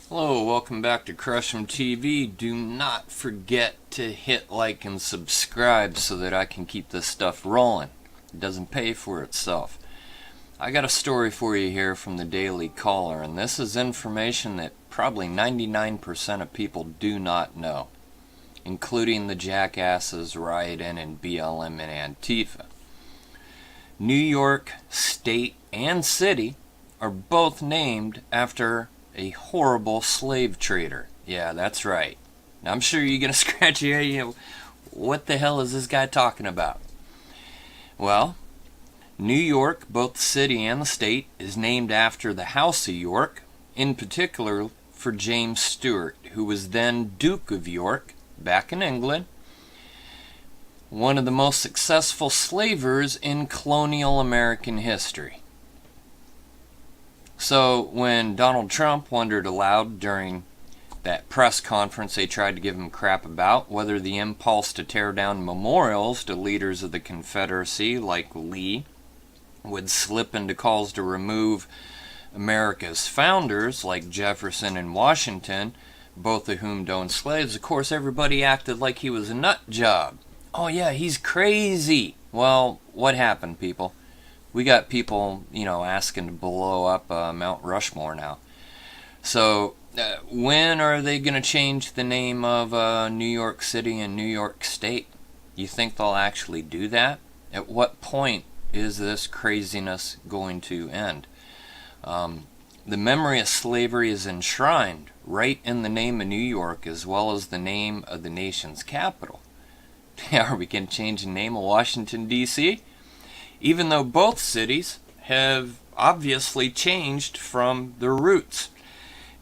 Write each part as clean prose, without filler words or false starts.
Hello, welcome back to Crush'em TV. Do not forget to hit like and subscribe so that I can keep this stuff rolling. It doesn't pay for itself. I got a story for you here from the Daily Caller, and this is information that probably 99% of people do not know, including the jackasses rioting in BLM and Antifa. New York State and City are both named after a horrible slave trader. Yeah, that's right. Now, I'm sure you're going to scratch your head. What the hell is this guy talking about? Well, New York, both the city and the state, is named after the House of York, in particular for James Stuart, who was then Duke of York, back in England, one of the most successful slavers in colonial American history. So when Donald Trump wondered aloud during that press conference they tried to give him crap about whether the impulse to tear down memorials to leaders of the Confederacy like Lee would slip into calls to remove America's founders like Jefferson and Washington, both of whom owned slaves, of course everybody acted like he was a nut job. Oh yeah, he's crazy. Well, what happened, people? We got people, asking to blow up Mount Rushmore now. So, when are they going to change the name of New York City and New York State? You think they'll actually do that? At what point is this craziness going to end? The memory of slavery is enshrined right in the name of New York as well as the name of the nation's capital. Are we going to change the name of Washington, D.C.? Even though both cities have obviously changed from their roots.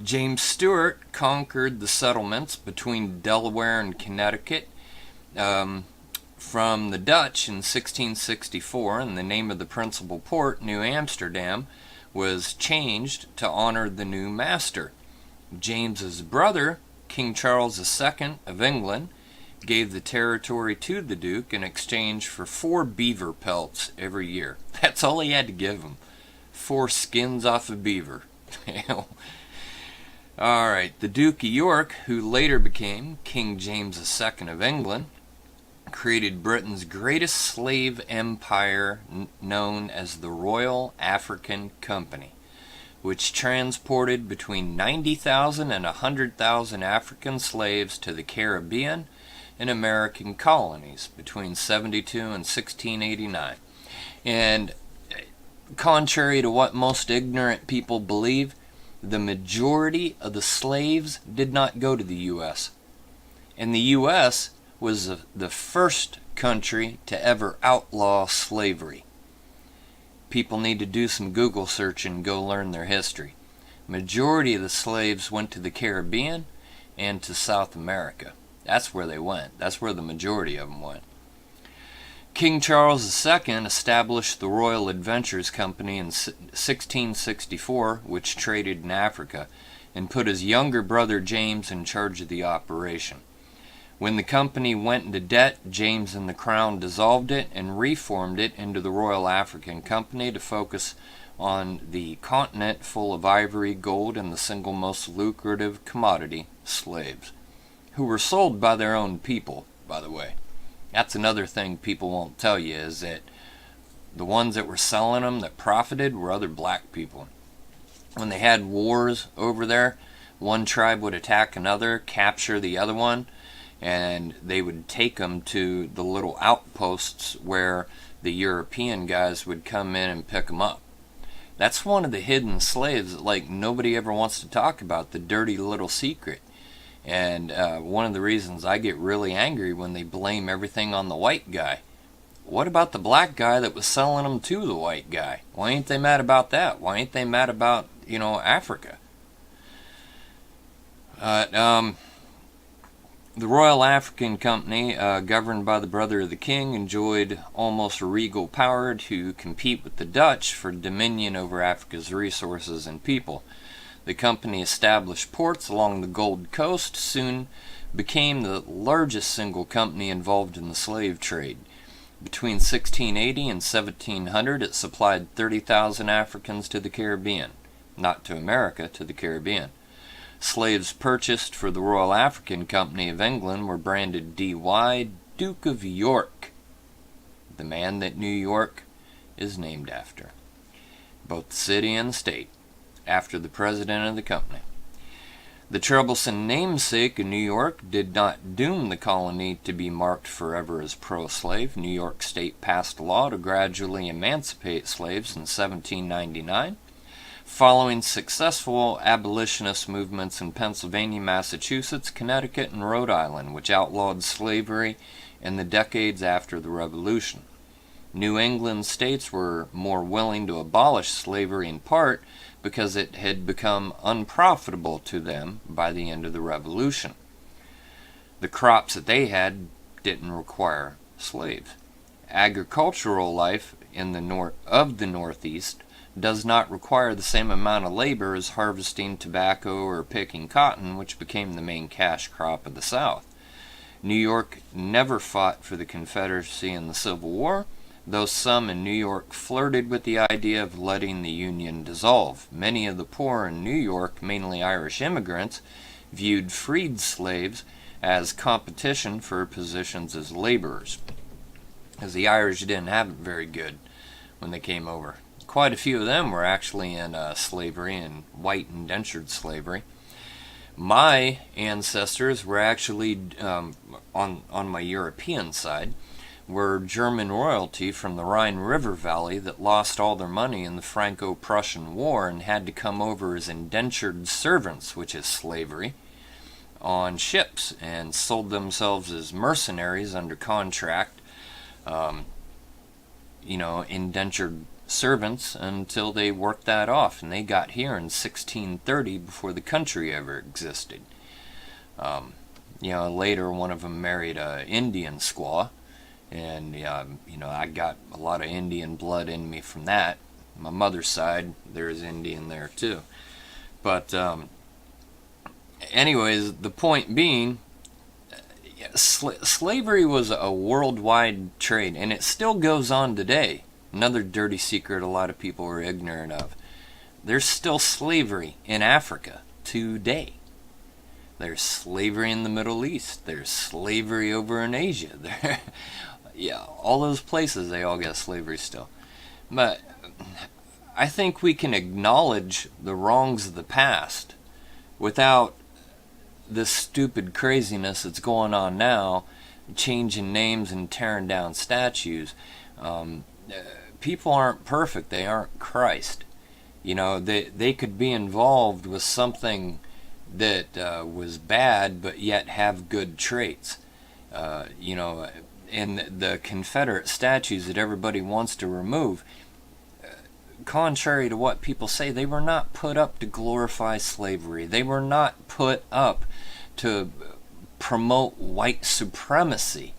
James Stuart conquered the settlements between Delaware and Connecticut from the Dutch in 1664, and the name of the principal port, New Amsterdam, was changed to honor the new master. James's brother, King Charles II of England, gave the territory to the Duke in exchange for 4 beaver pelts every year. That's all he had to give him. 4 skins off a beaver. Alright, the Duke of York, who later became King James II of England, created Britain's greatest slave empire known as the Royal African Company, which transported between 90,000 and 100,000 African slaves to the Caribbean in American colonies between 72 and 1689. And contrary to what most ignorant people believe, the majority of the slaves did not go to the U.S. And the U.S. was the first country to ever outlaw slavery. People need to do some Google search and go learn their history. Majority of the slaves went to the Caribbean and to South America. That's where they went. That's where the majority of them went. King Charles II established the Royal Adventures Company in 1664, which traded in Africa, and put his younger brother James in charge of the operation. When the company went into debt, James and the Crown dissolved it and reformed it into the Royal African Company to focus on the continent full of ivory, gold, and the single most lucrative commodity, slaves, who were sold by their own people, by the way. That's another thing people won't tell you, is that the ones that were selling them, that profited, were other black people. When they had wars over there, one tribe would attack another, capture the other one, and they would take them to the little outposts where the European guys would come in and pick them up. That's one of the hidden slaves that nobody ever wants to talk about, the dirty little secret. And one of the reasons I get really angry when they blame everything on the white guy. What about the black guy that was selling them to the white guy? Why ain't they mad about that? Why ain't they mad about, Africa? The Royal African Company, governed by the brother of the king, enjoyed almost regal power to compete with the Dutch for dominion over Africa's resources and people. The company established ports along the Gold Coast, soon became the largest single company involved in the slave trade. Between 1680 and 1700, it supplied 30,000 Africans to the Caribbean. Not to America, to the Caribbean. Slaves purchased for the Royal African Company of England were branded D.Y., Duke of York, the man that New York is named after, both the city and the state, after the president of the company. The troublesome namesake of New York did not doom the colony to be marked forever as pro-slave. New York State passed a law to gradually emancipate slaves in 1799. Following successful abolitionist movements in Pennsylvania, Massachusetts, Connecticut, and Rhode Island, which outlawed slavery in the decades after the Revolution. New England states were more willing to abolish slavery in part because it had become unprofitable to them by the end of the Revolution. The crops that they had didn't require slaves. Agricultural life in the Northeast does not require the same amount of labor as harvesting tobacco or picking cotton, which became the main cash crop of the South. New York never fought for the Confederacy in the Civil War, though some in New York flirted with the idea of letting the Union dissolve. Many of the poor in New York, mainly Irish immigrants, viewed freed slaves as competition for positions as laborers, as the Irish didn't have it very good when they came over. Quite a few of them were actually in slavery, and white indentured slavery. My ancestors were actually, on my European side, were German royalty from the Rhine River Valley that lost all their money in the Franco-Prussian War and had to come over as indentured servants, which is slavery, on ships, and sold themselves as mercenaries under contract, indentured servants until they worked that off, and they got here in 1630 before the country ever existed. Later one of them married an Indian squaw, and I got a lot of Indian blood in me from that. My mother's side, there's Indian there too. But anyways, the point being, slavery was a worldwide trade, and it still goes on today. Another dirty secret a lot of people are ignorant of. There's still slavery in Africa today. There's slavery in the Middle East. There's slavery over in Asia. All those places, they all got slavery still. But I think we can acknowledge the wrongs of the past without this stupid craziness that's going on now, changing names and tearing down statues. People aren't perfect. They aren't Christ. They could be involved with something that was bad, but yet have good traits. And the Confederate statues that everybody wants to remove, contrary to what people say, they were not put up to glorify slavery. They were not put up to promote white supremacy.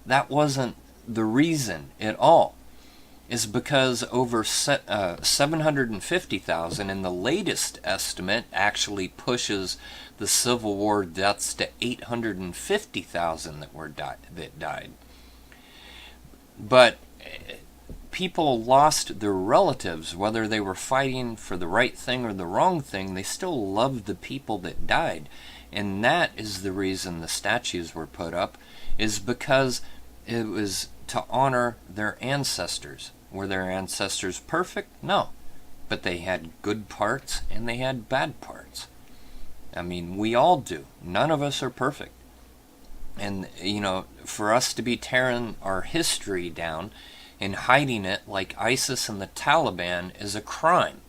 That wasn't the reason at all. It's because over 750,000, and the latest estimate actually pushes the Civil War deaths to 850,000 that died. But people lost their relatives, whether they were fighting for the right thing or the wrong thing. They still loved the people that died, and that is the reason the statues were put up, is because it was to honor their ancestors. Were their ancestors perfect? No. But they had good parts and they had bad parts. I mean, we all do. None of us are perfect. And, for us to be tearing our history down and hiding it like ISIS and the Taliban is a crime.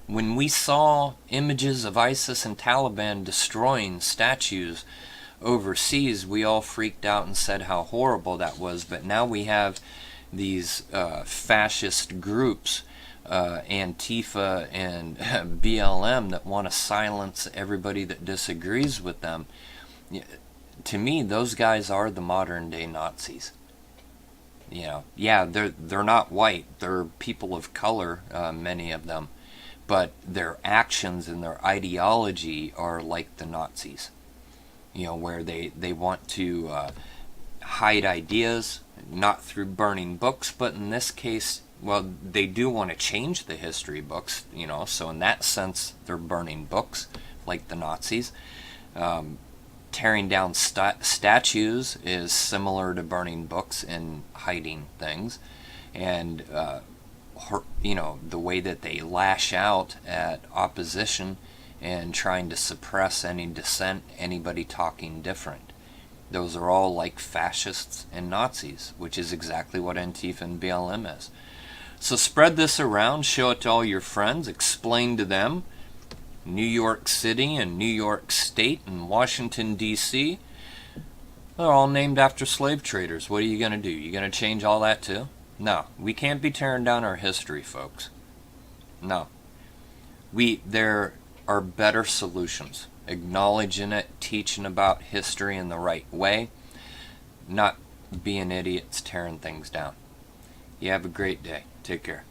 When we saw images of ISIS and Taliban destroying statues overseas, we all freaked out and said how horrible that was. But now we have these fascist groups, Antifa and BLM, that want to silence everybody that disagrees with them. To me, those guys are the modern day Nazis. They're not white. They're people of color, many of them. But their actions and their ideology are like the Nazis. Where they want to hide ideas, not through burning books, but in this case, they do want to change the history books, so in that sense, they're burning books, like the Nazis. Tearing down statues is similar to burning books and hiding things. And, the way that they lash out at opposition and trying to suppress any dissent, anybody talking different. Those are all like fascists and Nazis, which is exactly what Antifa and BLM is. So spread this around, show it to all your friends, explain to them New York City and New York State and Washington, D.C., they're all named after slave traders. What are you going to do? You going to change all that too? No, we can't be tearing down our history, folks. No. There are better solutions. Acknowledging it, teaching about history in the right way, not being idiots tearing things down. You have a great day. Take care.